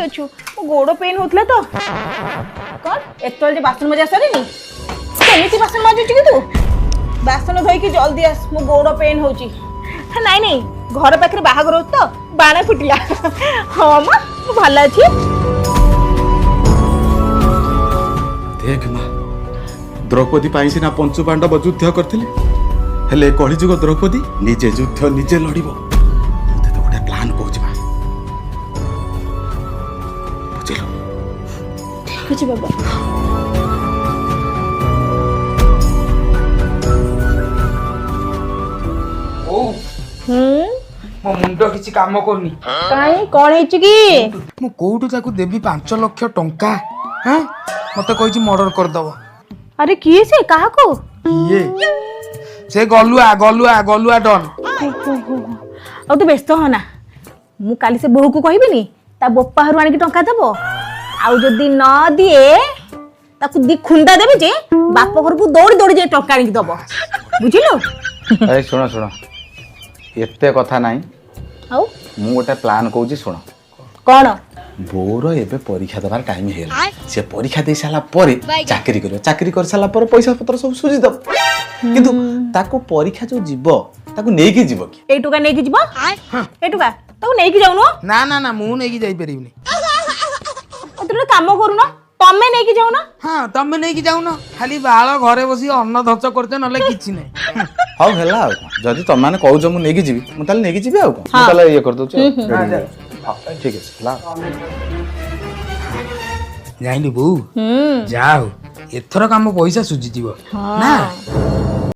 ଅଛୁ ମୋ ଗୋଡ଼ ପେନ୍ ହଉଥିଲା ତ କ'ଣ ଏତେବେଳେ ଯେ ବାସନ ମଜା ସରିନି କେମିତି ବାସନ ମାଜୁଛୁ କି ତୁ ବାସନ ଧୋଇକି ଜଲ୍ଦି ଆସ ମୋ ଗୋଡ଼ ପେନ୍ ହଉଛି ନାଇଁ ନାଇଁ ଘର ପାଖରେ ବାହାଘର ହଉଛି ତ ବାଣ ଫୁଟିଲା ହଁ ମା ମୁଁ ଭଲ ଅଛି देख माँ द्रौपदी पाई सिना पंचु पांडव युद्ध करथिले हेले कलिजुग द्रौपदी निजे युद्ध निजे लड़िबो मते तो गोटे प्लान कहूची माँ बुझिलो ठीक ଅଛି ବାବା ओ मो मुंड किछि काम करनी କାଇଁ କ'ଣ ହେଇଛି କି मु कोउठु ताकू देबी 5 लाख टंका हां मते कहिछि मर्डर कर दबो अरे किए से काहाको किए से गलुआ गलुआ गलुआ डन ଆଉ ତୁ ବ୍ୟସ୍ତ ହନା ମୁଁ କାଲି ସେ ବୋହୂକୁ କହିବିନି ତା ବୋପା ଘରୁ ଆଣିକି ଟଙ୍କା ଦେବ ଆଉ ଯଦି ନ ଦିଏ ତାକୁ ଦି ଖୁନ୍ଦା ଦେବି ଯେ ବାପ ଘରକୁ ଦୌଡ଼ି ଦୌଡ଼ି ଯାଇ ଟଙ୍କା ଆଣିକି ଦବ ବୁଝିଲୁ अरे सुनो सुनो एते कथा नहीं ଆଉ मु गोटे प्लान कहूची सुन କ'ଣ बोर एबे परीक्षा दबार टाइम हेला से परीक्षा दे साला परे चाकरी करियो चाकरी कर साला परे पैसा पत्र सब सुझी दब किंतु ताको परीक्षा जो जीव ताको नेकी जीव की ଏଇ ଟଙ୍କା ନେଇକି ଯିବ ଏଇ ଟଙ୍କା ତାକୁ ନେଇକି ଯାଉନୁ ना ना ना मु नेकी जाई परिबनी ତୁ ଗୋଟେ କାମ କରୁନ ତମେ ନେଇକି ଯାଉନ हां तमे नेकी जाउनो खाली बाळ घरे बसी अन्न धच करते नले किछि नै हाउ हेला जदी त माने कहू जो मु नेकी जीवी मु ताले नेकी जीवी आउ मु ताले ये कर दउ छ ठीक है ला जाइली बू जाओ एथर काम पैसा सुझी जीव ना